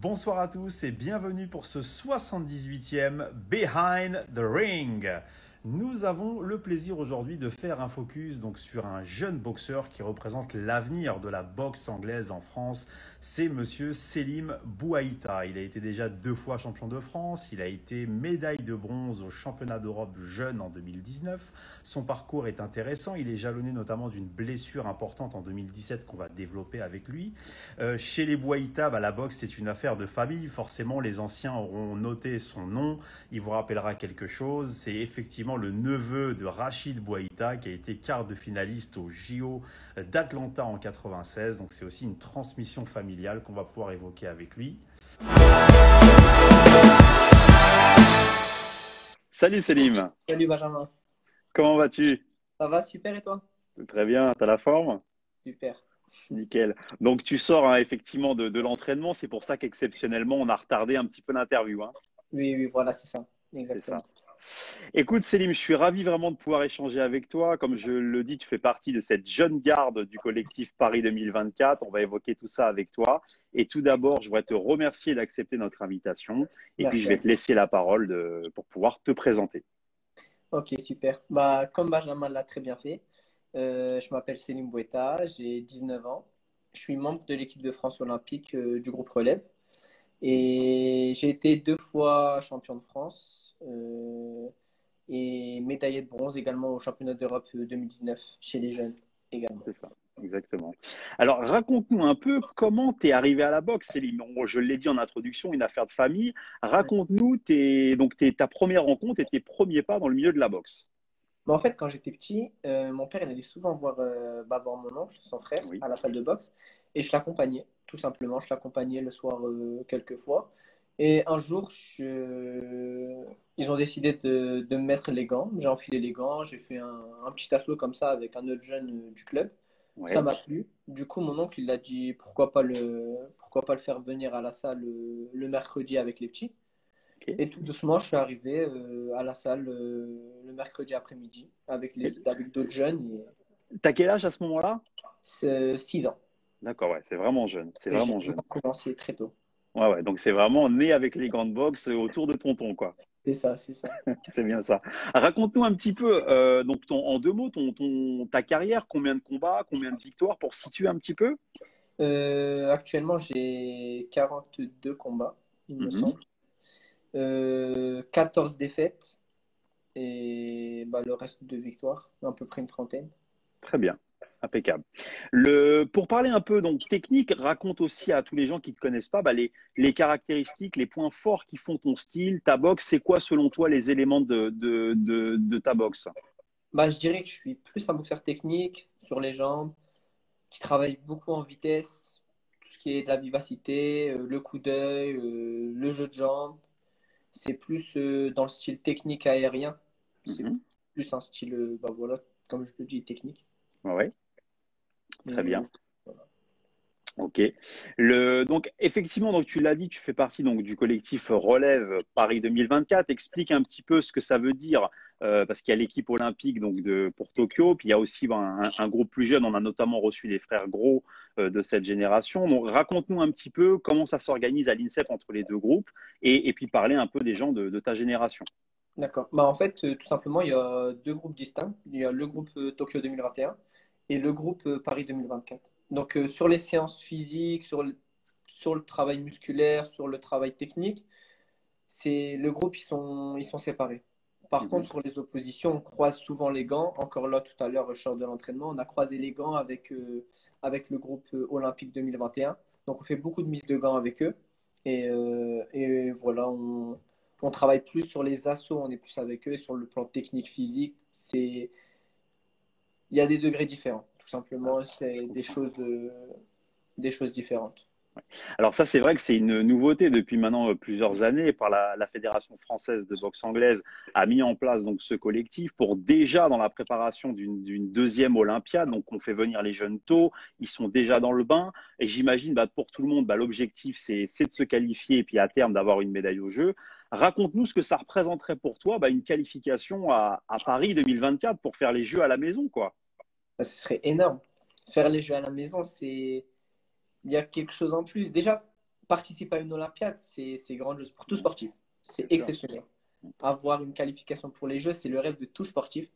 Bonsoir à tous et bienvenue pour ce 78e Behind the Ring. Nous avons le plaisir aujourd'hui de faire un focus donc sur un jeune boxeur qui représente l'avenir de la boxe anglaise en France. C'est monsieur Selim Bouaïta. Il a été déjà 2 fois champion de France. Il a été médaille de bronze au championnat d'Europe jeune en 2019. Son parcours est intéressant. Il est jalonné notamment d'une blessure importante en 2017 qu'on va développer avec lui. Chez les Bouaïta, la boxe c'est une affaire de famille. Forcément, les anciens auront noté son nom. Il vous rappellera quelque chose. C'est effectivement le neveu de Rachid Bouaïta qui a été quart de finaliste au JO d'Atlanta en 96. Donc c'est aussi une transmission familiale qu'on va pouvoir évoquer avec lui. Salut Selim. Salut Benjamin. Comment vas-tu? Ça va super et toi? Très bien, t'as la forme? Super. Nickel. Donc tu sors effectivement de l'entraînement, c'est pour ça qu'exceptionnellement on a retardé un petit peu l'interview. Oui, voilà, c'est ça. C'est Exactement. ça. Écoute Selim, je suis ravi vraiment de pouvoir échanger avec toi. Comme je le dis, tu fais partie de cette jeune garde du collectif Paris 2024. On va évoquer tout ça avec toi. Et tout d'abord, je voudrais te remercier d'accepter notre invitation. Et puis, je Merci. vais te laisser la parole pour pouvoir te présenter. Ok, super. Comme Benjamin l'a très bien fait, je m'appelle Selim Boueta, j'ai 19 ans. Je suis membre de l'équipe de France olympique du groupe Relève. Et j'ai été 2 fois champion de France et médaillé de bronze également au championnat d'Europe 2019 chez les jeunes également. C'est ça, exactement. Alors, raconte-nous un peu comment tu es arrivé à la boxe, Selim. Bon, je l'ai dit en introduction, une affaire de famille. Raconte-nous ta première rencontre et tes premiers pas dans le milieu de la boxe. En fait, quand j'étais petit, mon père il allait souvent voir mon oncle, son frère, Oui. à la salle de boxe. Et je l'accompagnais, tout simplement. Je l'accompagnais le soir quelques fois. Et un jour, ils ont décidé de me mettre les gants. J'ai enfilé les gants, j'ai fait un petit assaut comme ça avec un autre jeune du club. Ça Ouais. m'a plu. Du coup, mon oncle, il a dit pourquoi pas le faire venir à la salle le mercredi avec les petits. Ok. Et tout doucement, je suis arrivé à la salle le mercredi après-midi avec d'autres jeunes. T'as quel âge à ce moment-là? C'est 6 ans. D'accord, ouais, c'est vraiment jeune. C'est Et j'ai vraiment vraiment jeune. commencé très tôt. Ouais, ouais, donc c'est vraiment né avec les grandes box autour de tonton, quoi. C'est ça, c'est ça. C'est bien ça. Raconte-nous un petit peu, donc en 2 mots, ta carrière, combien de combats, combien de victoires pour situer un petit peu? Actuellement, j'ai 42 combats, il me Mhm. semble. 14 défaites et le reste de victoires, à peu près une trentaine. Très bien, impeccable. Pour parler un peu donc technique, raconte aussi à tous les gens qui ne te connaissent pas les caractéristiques, les points forts qui font ton style, ta boxe. C'est quoi selon toi les éléments de ta boxe? Je dirais que je suis plus un boxeur technique sur les jambes, qui travaille beaucoup en vitesse, tout ce qui est de la vivacité, le coup d'œil, le jeu de jambes. C'est plus dans le style technique aérien. C'est Mhm. plus un style, voilà, comme je le dis, technique. Ouais, très Et bien. voilà. Ok. Donc effectivement, donc tu l'as dit, tu fais partie donc du collectif Relève Paris 2024. Explique un petit peu ce que ça veut dire, parce qu'il y a l'équipe olympique donc pour Tokyo, puis il y a aussi un groupe plus jeune. On a notamment reçu les frères Gros de cette génération. Donc raconte-nous un petit peu comment ça s'organise à l'INSEP entre les 2 groupes, et puis parler un peu des gens de ta génération. D'accord. En fait, tout simplement, il y a 2 groupes distincts. Il y a le groupe Tokyo 2021 et le groupe Paris 2024. Donc, sur les séances physiques, sur le travail musculaire, sur le travail technique, le groupe, ils sont séparés. Par contre, Mhm. sur les oppositions, on croise souvent les gants. Encore là, tout à l'heure, je sors de l'entraînement, on a croisé les gants avec le groupe olympique 2021. Donc, on fait beaucoup de mises de gants avec eux. Et voilà, on travaille plus sur les assauts, on est plus avec eux. Et sur le plan technique, physique, il y a des degrés différents. Tout Ah, simplement, c'est je comprends. des choses différentes. Alors ça, c'est vrai que c'est une nouveauté depuis maintenant plusieurs années. La Fédération française de boxe anglaise a mis en place donc ce collectif pour déjà dans la préparation d'une deuxième Olympiade. Donc on fait venir les jeunes tôt, ils sont déjà dans le bain. Et j'imagine pour tout le monde, l'objectif c'est de se qualifier et puis à terme d'avoir une médaille au jeu. Raconte-nous ce que ça représenterait pour toi, une qualification à Paris 2024 pour faire les Jeux à la maison, quoi. Ce serait énorme. Faire les jeux à la maison, il y a quelque chose en plus. Déjà, participer à une Olympiade, c'est grandiose pour tout sportif. C'est C'est sûr. exceptionnel. Avoir une qualification pour les Jeux, c'est le rêve de tout sportif.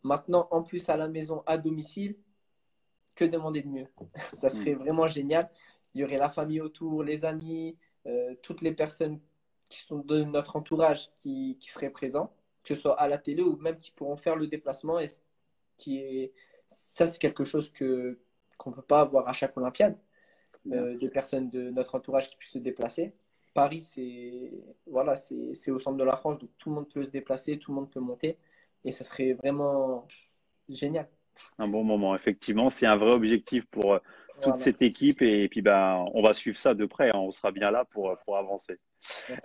Maintenant, en plus à la maison, à domicile, que demander de mieux? Ça serait Mm. vraiment génial. Il y aurait la famille autour, les amis, toutes les personnes qui sont de notre entourage qui seraient présents, que ce soit à la télé ou même qui pourront faire le déplacement. Et qui est... Ça, c'est quelque chose qu'on ne peut pas avoir à chaque Olympiade, Bien. de personnes de notre entourage qui puissent se déplacer. Paris, voilà, c'est au centre de la France, donc tout le monde peut se déplacer, tout le monde peut monter. Et ça serait vraiment génial. Un bon moment, effectivement. C'est un vrai objectif pour toute Voilà. cette équipe et puis ben, on va suivre ça de près, hein. On sera bien là pour avancer.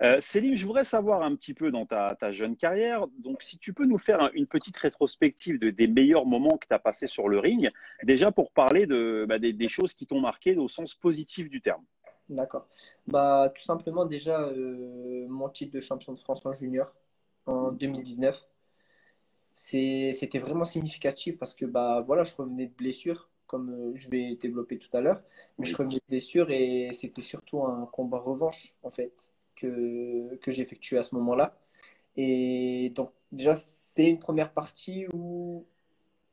Merci. Céline, je voudrais savoir un petit peu dans ta jeune carrière, donc si tu peux nous faire une petite rétrospective des meilleurs moments que tu as passés sur le ring, déjà pour parler des choses qui t'ont marqué au sens positif du terme. D'accord. Bah, tout simplement, déjà, mon titre de champion de France en junior en 2019, c'était vraiment significatif parce que bah, voilà, je revenais de blessure, comme je vais développer tout à l'heure, mais je Oui. revenais de blessure et c'était surtout un combat revanche, en fait, que j'ai effectué à ce moment-là. Et donc, déjà, c'est une première partie où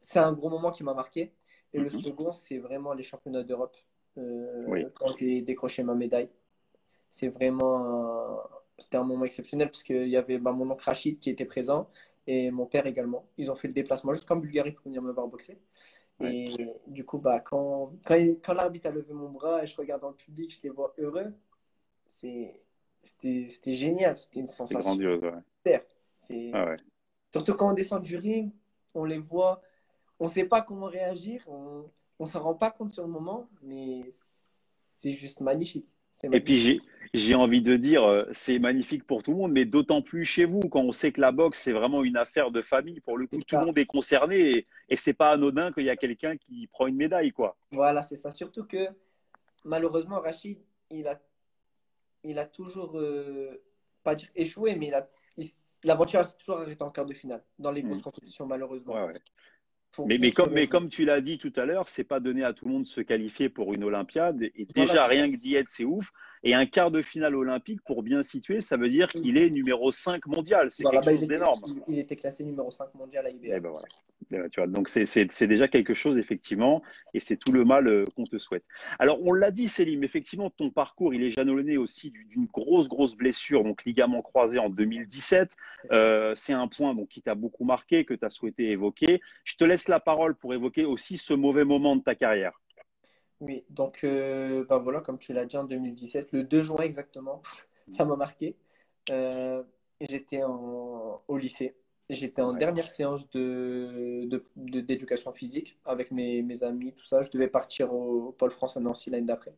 c'est un gros moment qui m'a marqué. Et le Mhm. second, c'est vraiment les championnats d'Europe, Oui. quand j'ai décroché ma médaille. C'est vraiment c'était un moment exceptionnel parce qu'il y avait bah, mon oncle Rachid qui était présent et mon père également. Ils ont fait le déplacement jusqu'en Bulgarie pour venir me voir boxer. Ouais. Et du coup, bah, quand l'arbitre a levé mon bras et je regarde dans le public, je les vois heureux, c'était génial. C'était une C'est sensation grandiose, ouais. super. Ah C'est... ouais. Surtout quand on descend du ring, on les voit, on ne sait pas comment réagir, on ne s'en rend pas compte sur le moment, mais c'est juste magnifique. C'est Et puis magnifique. j'ai envie de dire, c'est magnifique pour tout le monde, mais d'autant plus chez vous, quand on sait que la boxe, c'est vraiment une affaire de famille. Pour le coup, C'est tout le ça. monde est concerné et c'est pas anodin qu'il y a quelqu'un qui prend une médaille, quoi. Voilà, c'est ça. Surtout que malheureusement, Rachid, il a toujours, pas dire échoué, mais l'aventure s'est toujours arrêtée en quart de finale, dans les grosses Mm. compétitions, malheureusement. Ouais, ouais. Pour Mais X mais raisons. comme tu l'as dit tout à l'heure, c'est pas donné à tout le monde de se qualifier pour une Olympiade. Et Voilà, déjà, c'est ça. rien que d'y être, c'est ouf. Et un quart de finale olympique, pour bien situer, ça veut dire qu'il est numéro 5 mondial. C'est Voilà, quelque bah, chose d'énorme. il était classé numéro 5 mondial à Et IBF. ben voilà. Et ben, tu vois, donc c'est déjà quelque chose, effectivement, et c'est tout le mal qu'on te souhaite. Alors, on l'a dit, Célim, effectivement, ton parcours, il est jalonné aussi d'une grosse blessure, donc ligament croisé en 2017. C'est un point donc, qui t'a beaucoup marqué, que tu as souhaité évoquer. Je te laisse la parole pour évoquer aussi ce mauvais moment de ta carrière. Oui, donc bah voilà, comme tu l'as dit en 2017, le 2 juin exactement, ça m'a marqué. Euh, J'étais au lycée. J'étais en Ouais. dernière séance d'éducation physique avec mes amis, tout ça. Je devais partir au Pôle France à Nancy l'année d'après.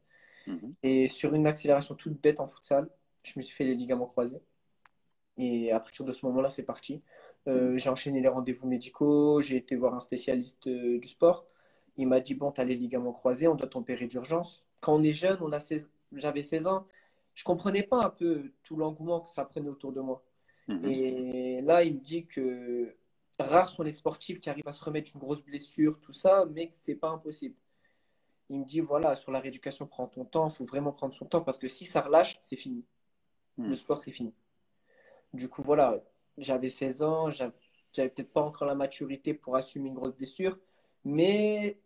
Mhm. Et sur une accélération toute bête en futsal, je me suis fait les ligaments croisés. Et à partir de ce moment-là, c'est parti. J'ai enchaîné les rendez-vous médicaux, j'ai été voir un spécialiste du sport. Il m'a dit, bon, tu as les ligaments croisés, on doit t'opérer d'urgence. Quand on est jeune, j'avais 16 ans, je comprenais pas un peu tout l'engouement que ça prenait autour de moi. Mhm. Et là, il me dit que rares sont les sportifs qui arrivent à se remettre d'une grosse blessure, tout ça, mais que c'est pas impossible. Il me dit, voilà, sur la rééducation, prends ton temps, il faut vraiment prendre son temps parce que si ça relâche, c'est fini. Le Mhm. sport, c'est fini. Du coup, voilà, j'avais 16 ans, j'avais peut-être pas encore la maturité pour assumer une grosse blessure, mais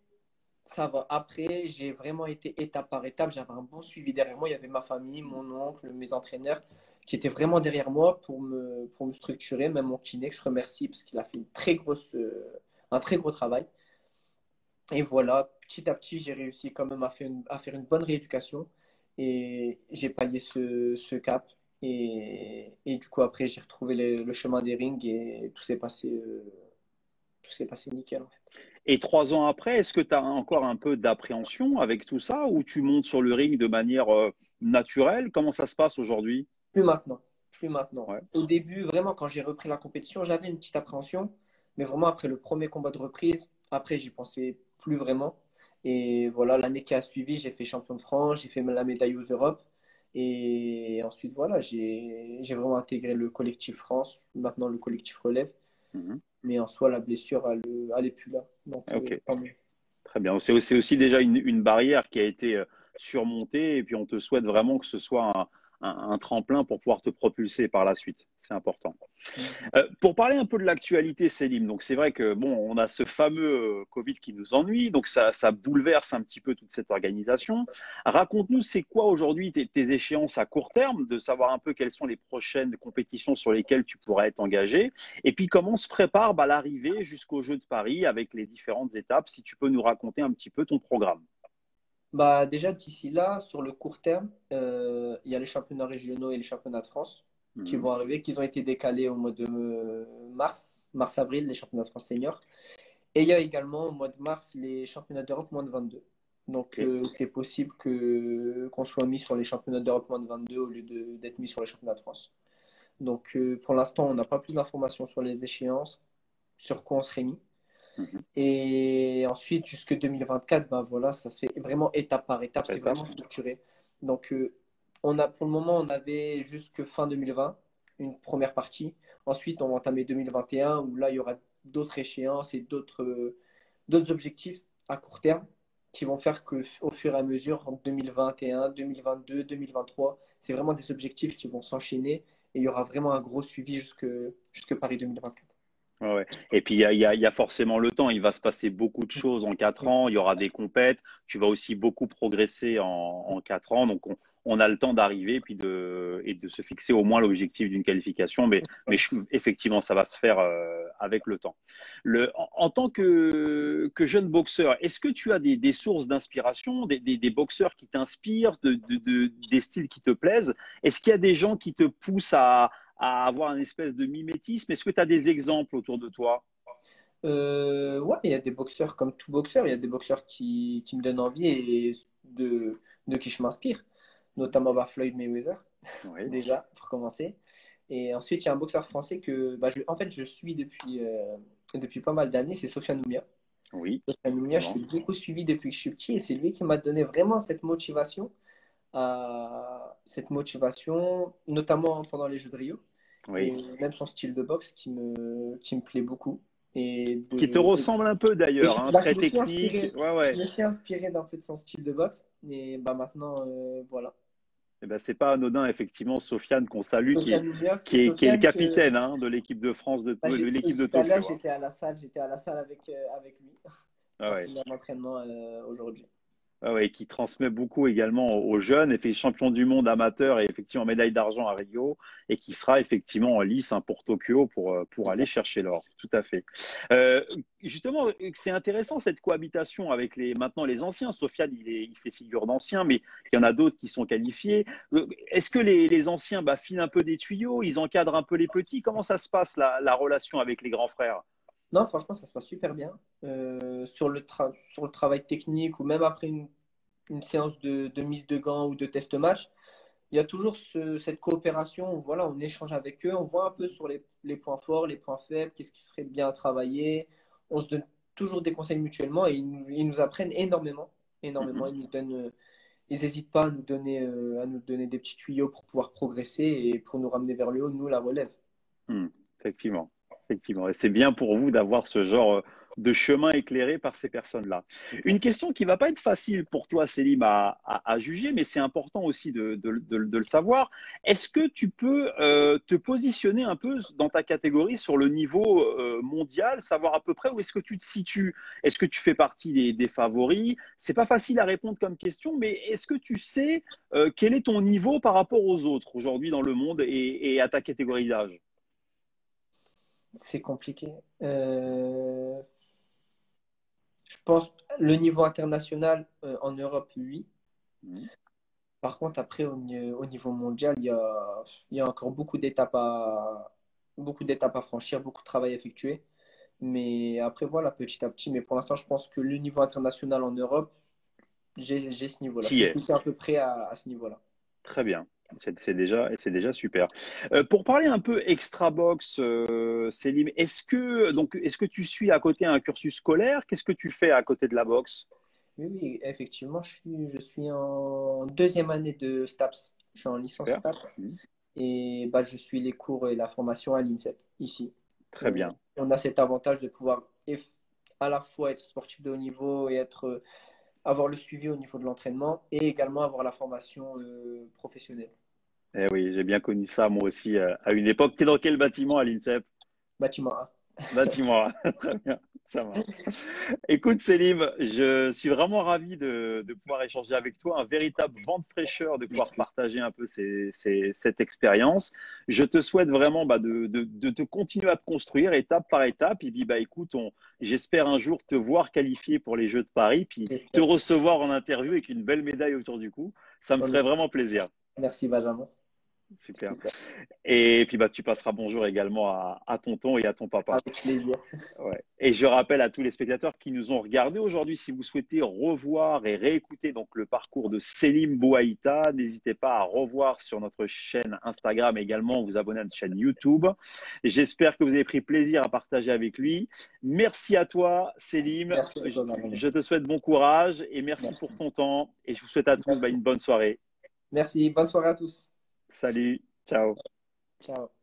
ça va. Après, j'ai vraiment été étape par étape. J'avais un bon suivi derrière moi. Il y avait ma famille, mon oncle, mes entraîneurs qui étaient vraiment derrière moi pour me structurer, même mon kiné, que je remercie parce qu'il a fait un très gros travail. Et voilà, petit à petit, j'ai réussi quand même à faire une bonne rééducation et j'ai pallié ce cap. Et du coup, après, j'ai retrouvé le chemin des rings et tout s'est passé nickel, en fait. Et 3 ans après, est-ce que tu as encore un peu d'appréhension avec tout ça ou tu montes sur le ring de manière naturelle? Comment ça se passe aujourd'hui? Plus maintenant, plus maintenant. Ouais. Au début, vraiment, quand j'ai repris la compétition, j'avais une petite appréhension, mais vraiment après le premier combat de reprise, après, j'y pensais plus vraiment. Et voilà, l'année qui a suivi, j'ai fait champion de France, j'ai fait la médaille aux Europes. Et ensuite, voilà, j'ai vraiment intégré le collectif France, maintenant le collectif relève. Mhm. Mais en soi, la blessure, elle est plus là. Donc, Ok. tant mieux. Très bien. C'est aussi déjà une barrière qui a été surmonter. Et puis, on te souhaite vraiment que ce soit un tremplin pour pouvoir te propulser par la suite. C'est important. Pour parler un peu de l'actualité, Célim, donc c'est vrai que bon, on a ce fameux Covid qui nous ennuie, donc ça bouleverse un petit peu toute cette organisation. Raconte-nous, c'est quoi aujourd'hui tes échéances à court terme, de savoir un peu quelles sont les prochaines compétitions sur lesquelles tu pourrais être engagé, et puis comment se prépare l'arrivée jusqu'aux Jeux de Paris avec les différentes étapes, si tu peux nous raconter un petit peu ton programme. Bah, déjà, d'ici là, sur le court terme, il y a les championnats régionaux et les championnats de France qui Mhm. vont arriver, qui ont été décalés au mois de mars-avril, les championnats de France seniors. Et il y a également au mois de mars les championnats d'Europe moins de 22. Donc, Ok. c'est possible qu'on soit mis sur les championnats d'Europe moins de 22 au lieu d'être mis sur les championnats de France. Donc, pour l'instant, on n'a pas plus d'informations sur les échéances, sur quoi on serait mis. Mhm. Et ensuite, jusque 2024, ben voilà, ça se fait vraiment étape par étape, Par c'est étapes. vraiment structuré. Donc, pour le moment, on avait jusque fin 2020 une première partie. Ensuite, on va entamer 2021 où là, il y aura d'autres échéances et d'autres objectifs à court terme qui vont faire qu'au fur et à mesure, en 2021, 2022, 2023, c'est vraiment des objectifs qui vont s'enchaîner et il y aura vraiment un gros suivi jusque Paris 2024. Ouais, ouais. Et puis, il y a forcément le temps. Il va se passer beaucoup de choses en 4 ans. Il y aura des compètes. Tu vas aussi beaucoup progresser en 4 ans. Donc, on a le temps d'arriver et de se fixer au moins l'objectif d'une qualification. Effectivement, ça va se faire avec le temps. En tant que jeune boxeur, est-ce que tu as des sources d'inspiration, des boxeurs qui t'inspirent, des styles qui te plaisent? Est-ce qu'il y a des gens qui te poussent à avoir un espèce de mimétisme? Est-ce que tu as des exemples autour de toi? Ouais, il y a des boxeurs comme tout boxeur, il y a des boxeurs qui me donnent envie et de qui je m'inspire, notamment Floyd Mayweather, Oui, déjà, pour commencer. Et ensuite, il y a un boxeur français que en fait, je suis depuis pas mal d'années, c'est Sofiane Oumia. oui, Sofiane Oumia, je effectivement. l'ai beaucoup suivi depuis que je suis petit et c'est lui qui m'a donné vraiment cette motivation, notamment pendant les Jeux de Rio, et Oui. même son style de boxe qui me plaît beaucoup. Et Qui te ressemble un peu d'ailleurs, hein, je très me suis technique. inspiré, Ouais, je ouais. me suis inspiré d'un peu de son style de boxe. Et bah maintenant, voilà. Eh ben, c'est pas anodin, effectivement, Sofiane qu'on salue, Sofiane Oumia, qui est le Sofiane capitaine hein, de l'équipe de France, de l'équipe de tout à l'heure, Tokyo. Hein. j'étais à la salle avec lui Ah en ouais. faisant l'entraînement aujourd'hui. Ah ouais, qui transmet beaucoup également aux jeunes, et fait champion du monde amateur et effectivement médaille d'argent à Rio, et qui sera effectivement en lice hein, pour Tokyo pour C'est aller ça. chercher l'or. Tout à fait. Euh, Justement, c'est intéressant cette cohabitation avec maintenant les anciens. Sofiane, il fait figure d'ancien, mais il y en a d'autres qui sont qualifiés. Est-ce que les anciens filent un peu des tuyaux, ils encadrent un peu les petits? Comment ça se passe la relation avec les grands frères? Non, franchement, ça se passe super bien. Sur le travail technique ou même après une séance de mise de gants ou de test match, il y a toujours cette coopération où voilà, on échange avec eux, on voit un peu sur les points forts, les points faibles, qu'est-ce qui serait bien à travailler. On se donne toujours des conseils mutuellement et ils nous apprennent énormément. Énormément. Mhm. Ils n'hésitent pas à nous donner des petits tuyaux pour pouvoir progresser et pour nous ramener vers le haut, nous, la relève. Hmm, effectivement, effectivement. Et c'est bien pour vous d'avoir ce genre de chemin éclairé par ces personnes-là. C'est ça. Une question qui va pas être facile pour toi, Célim, à juger, mais c'est important aussi de le savoir. Est-ce que tu peux te positionner un peu dans ta catégorie sur le niveau mondial, savoir à peu près où est-ce que tu te situes? Est-ce que tu fais partie des favoris? C'est pas facile à répondre comme question, mais est-ce que tu sais quel est ton niveau par rapport aux autres aujourd'hui dans le monde et à ta catégorie d'âge? C'est compliqué. Je pense le niveau international en Europe, oui. Mhm. Par contre, après, au niveau mondial, il y a encore beaucoup d'étapes à franchir, beaucoup de travail à effectuer. Mais après, voilà, petit à petit. Mais pour l'instant, je pense que le niveau international en Europe, j'ai ce niveau-là. Je Qui me est? suis à peu près à ce niveau-là. Très bien. C'est déjà super. Pour parler un peu extra box, Célim, est-ce que tu suis à côté un cursus scolaire? Qu'est-ce que tu fais à côté de la boxe? Oui, oui, effectivement, je suis en deuxième année de STAPS. Je suis en licence Super. STAPS Mhm. et bah, je suis les cours et la formation à l'INSEP, ici. Très bien. On a cet avantage de pouvoir à la fois être sportif de haut niveau et être avoir le suivi au niveau de l'entraînement et également avoir la formation professionnelle. Eh oui, j'ai bien connu ça moi aussi à une époque. T'es dans quel bâtiment à l'INSEP? Bâtiment A. Bâtiment. Très bien, ça marche. Écoute, Selim, je suis vraiment ravi de pouvoir échanger avec toi, un véritable vent de fraîcheur, de pouvoir Merci. partager un peu cette expérience. Je te souhaite vraiment de te continuer à te construire étape par étape. Et puis, écoute, j'espère un jour te voir qualifié pour les Jeux de Paris, puis te J'espère. recevoir en interview avec une belle médaille autour du cou. Ça me ferait vraiment plaisir. Merci, Benjamin. Super. Super. Et puis, tu passeras bonjour également à tonton et à ton papa. Avec plaisir. Ouais. Et je rappelle à tous les spectateurs qui nous ont regardés aujourd'hui, si vous souhaitez revoir et réécouter donc le parcours de Selim Bouaïta, n'hésitez pas à revoir sur notre chaîne Instagram et également vous abonner à notre chaîne YouTube. J'espère que vous avez pris plaisir à partager avec lui. Merci à toi, Selim. Merci à toi, Benjamin. Je te souhaite bon courage et merci pour Merci. ton temps. Et je vous souhaite à tous Merci. une bonne soirée. Merci. Bonne soirée à tous. Salut, ciao. Ciao.